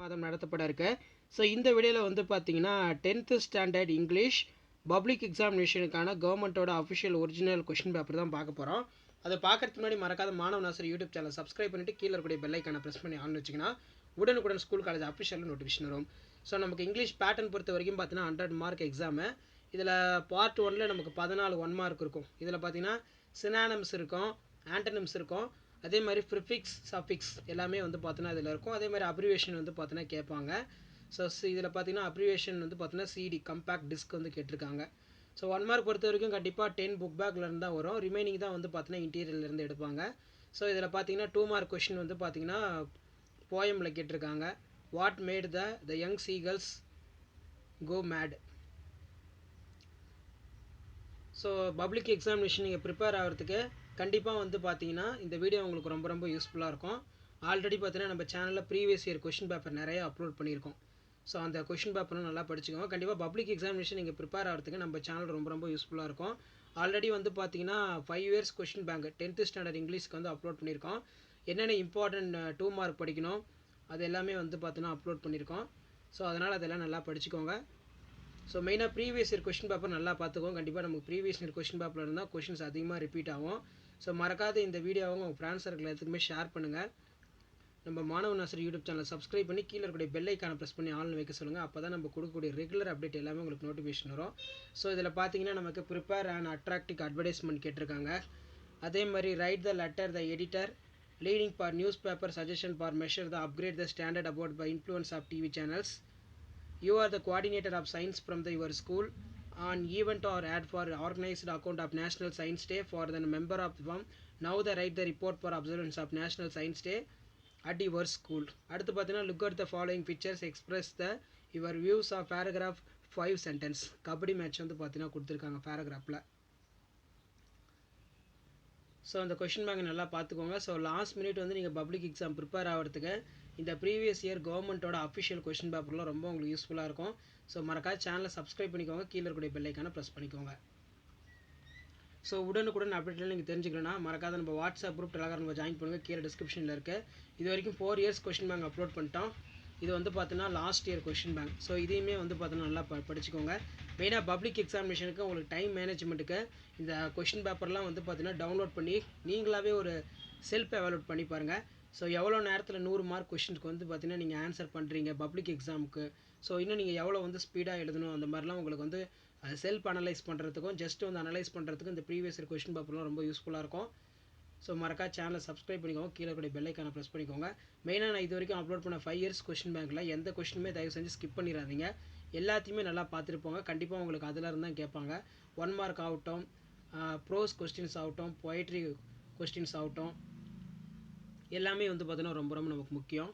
மாதம் நடத்தப்பட இருக்கு. ஸோ இந்த வீடியோவில் வந்து பார்த்தீங்கன்னா 10th ஸ்டாண்டர்ட் இங்கிலீஷ் பப்ளிக் எக்ஸாமினேஷனுக்கான கவர்மெண்ட்டோட அஃபிஷியல் ஒரிஜினல் கொஷின் பேப்பர் தான் பார்க்க போகிறோம். அதை பார்க்கறதுக்கு முன்னாடி மறக்காத மாணவன் ஆசிரியர் யூடியூப் சேனல் சப்ஸ்கிரைப் பண்ணிட்டு கீழே இருக்கக்கூடிய பெல் ஐக்கானை ப்ரெஸ் பண்ணி ஆன் வச்சிங்கன்னா உடனுக்குடன் ஸ்கூல் காலேஜ் அஃபிஷியல் நோட்டிஃபிகேஷன் வரும். ஸோ நமக்கு இங்கிலீஷ் பேட்டர்ன் பொறுத்த வரைக்கும் பார்த்தீங்கன்னா 100 மார்க் எக்ஸாமு. இதில் பார்ட் 1ல் நமக்கு 14 1 மார்க் இருக்கும். இதில் பார்த்தீங்கன்னா சினானிம்ஸ் இருக்கும், ஆண்டனிம்ஸ் இருக்கும், அதே மாதிரி ப்ரிஃபிக்ஸ் சஃபிக்ஸ் எல்லாமே வந்து பார்த்தீங்கன்னா இதில் இருக்கும். அதே மாதிரி அப்ரிவேஷன் வந்து பார்த்தீங்கன்னா கேட்பாங்க. ஸோ இதில் பார்த்தீங்கன்னா அப்ரிவேஷன் வந்து பார்த்தீங்கன்னா சிடி கம்பேக்ட் டிஸ்க் வந்து கேட்டிருக்காங்க. ஸோ 1 மார்க் பொறுத்த வரைக்கும் கண்டிப்பாக 10 புக் பேக்லேருந்து தான் வரும். ரிமைனிங் தான் வந்து பார்த்தீங்கன்னா இன்டீரியர்லேருந்து எடுப்பாங்க. ஸோ இதில் பார்த்தீங்கன்னா 2 மார்க் கொஷின் வந்து பார்த்தீங்கன்னா போயமில் கேட்டிருக்காங்க. What made the young seagulls go mad. So public examination நீங்கள் ப்ரிப்பேர் ஆகிறதுக்கு கண்டிப்பாக வந்து பார்த்தீங்கன்னா இந்த வீடியோ உங்களுக்கு ரொம்ப ரொம்ப யூஸ்ஃபுல்லாக இருக்கும். ஆல்ரெடி பார்த்தீங்கன்னா நம்ம சேனலில் ப்ரீவியஸ் இயர் கொஷின் பேப்பர் நிறைய அப்லோட் பண்ணியிருக்கோம். ஸோ அந்த கொஷின் பேப்பரும் நல்லா படிச்சுக்கோங்க. கண்டிப்பாக பப்ளிக் எக்ஸாமினேஷன் நீங்கள் ப்ரிப்பேர் ஆகிறதுக்கு நம்ம சேனல் ரொம்ப ரொம்ப யூஸ்ஃபுல்லாக இருக்கும். ஆல்ரெடி வந்து பார்த்தீங்கன்னா 5 years question bank 10th standard இங்கிலீஷ்க்கு வந்து அப்லோட் பண்ணியிருக்கோம். என்னென்ன இம்பார்ட்டன்ட் 2 மார்க் படிக்கணும் அது எல்லாமே வந்து பார்த்தீங்கன்னா அப்லோட் பண்ணியிருக்கோம். ஸோ அதனால் அதெல்லாம் நல்லா படிச்சுக்கோங்க. ஸோ மெயினாக ப்ரீவியஸ் இயர் கொஷின் பேப்பர் நல்லா பார்த்துக்கோங்க. கண்டிப்பாக நமக்கு ப்ரீவியஸ் இயர் கொஷின் பேப்பரில் இருந்தால் கொஷின்ஸ் அதிகமாக ரிப்பீட் ஆகும். ஸோ மறக்காத இந்த வீடியோவை உங்கள் ஃப்ரெண்ட்ஸ் சர்க்கிள் எல்லாத்துக்குமே ஷேர் பண்ணுங்கள். நம்ம மாணவன் ஆசிரியர் யூடியூப் சேனல் சப்ஸ்கிரைப் பண்ணி கீழே இருக்கக்கூடிய பெல் ஐக்கானை ப்ரெஸ் பண்ணி ஆன்லைன் வைக்க சொல்லுங்கள். அப்போ தான் நம்ம கொடுக்கக்கூடிய ரெகுலர் அப்டேட் எல்லாமே உங்களுக்கு நோட்டிஃபிகேஷன் வரும். ஸோ இதில் பார்த்தீங்கன்னா நமக்கு ப்ரிப்பேர் அண்ட் அட்ராக்டிவ் அட்வர்டைஸ்மெண்ட் கேட்டிருக்காங்க. அதே மாதிரி write the letter the editor leading for newspaper suggestion for measure the upgrade the standard about by influence of TV channels. You are the coordinator of science from your school. An event or ad for organized account of National Science Day for the member of the firm. Now the write the report for observance of National Science Day at your school. அடுத்து பார்த்தீங்கன்னா look at the following pictures express the your views of paragraph 5 sentence. Kabaddi match வந்து பார்த்தீங்கன்னா கொடுத்துருக்காங்க பேராகிராஃபில். So அந்த question bank நல்லா பார்த்துக்கோங்க. So last minute வந்து நீங்கள் பப்ளிக் எக்ஸாம் ப்ரிப்பேர் ஆகிறதுக்கு இந்த ப்ரீவியஸ் இயர் கவர்மெண்ட்டோட அஃபிஷியல் கொஷின் பேப்பர்லாம் ரொம்ப உங்களுக்கு யூஸ்ஃபுல்லாக இருக்கும். ஸோ மறக்காத சேனலை சப்ஸ்கிரைப் பண்ணிக்கோங்க, கீழே இருக்கக்கூடிய பெல் ஐக்கானை ப்ரெஸ் பண்ணிக்கோங்க. ஸோ உடனுக்குடன் அப்டேட்லாம் நீங்கள் தெரிஞ்சுக்கணும்னா மறக்காத நம்ம வாட்ஸ்அப் குரூப் டெலகிராம் நம்ம ஜாயின் பண்ணுங்கள், கீழே டிஸ்கிரிப்ஷனில் இருக்குது. இது வரைக்கும் 4 இயர்ஸ் கொஷின் பேங்க் அப்லோட் பண்ணிட்டோம். இது வந்து பார்த்தீங்கன்னா last year question bank. So இதையுமே வந்து பார்த்தீங்கன்னா நல்லா படிச்சுக்கோங்க. மெயினாக பப்ளிக் எக்ஸாமினேஷனுக்கு உங்களுக்கு டைம் மேனேஜ்மெண்ட்டுக்கு இந்த கொஷின் பேப்பர்லாம் வந்து பார்த்தீங்கன்னா டவுன்லோட் பண்ணி நீங்களாகவே ஒரு செல்ஃப் எவாலுவேட் பண்ணி பாருங்கள். ஸோ எவ்வளோ நேரத்தில் 100 மார்க் கொஷினுக்கு வந்து பார்த்தீங்கன்னா நீங்கள் ஆன்சர் பண்ணுறீங்க பப்ளிக் எக்ஸாமுக்கு. ஸோ இன்னும் நீங்கள் எவ்வளோ வந்து ஸ்பீடாக எழுதணும் அந்த மாதிரிலாம் உங்களுக்கு வந்து செல்ஃப் அனலைஸ் பண்ணுறதுக்கும் ஜஸ்ட் வந்து அனலைஸ் பண்ணுறதுக்கும் இந்த ப்ரீவியஸ் இயர் கொஷின் பேப்பர்லாம் ரொம்ப யூஸ்ஃபுல்லாக இருக்கும். ஸோ மறக்காத சேனலை சப்ஸ்கிரைப் பண்ணிக்கோங்க, கீழே இருக்கக்கூடிய பெல் ஐக்கானை ப்ரெஸ் பண்ணிக்கோங்க. மெயினாக நான் இது வரைக்கும் அப்லோட் பண்ண 5 இயர்ஸ் கொஷின் பேங்க்கில் எந்த கொஷினுமே தயவு செஞ்சு ஸ்கிப் பண்ணிடாதீங்க. எல்லாத்தையுமே நல்லா பார்த்துருப்போங்க. கண்டிப்பாக உங்களுக்கு அதில் இருந்தால் கேட்பாங்க. 1 மார்க் ஆகட்டும், ப்ரோஸ் கொஸ்டின்ஸ் ஆகட்டும், பொயட்ரி கொஸ்டின்ஸ் ஆகட்டும், எல்லாமே வந்து பார்த்தீங்கன்னா ரொம்ப ரொம்ப நமக்கு முக்கியம்.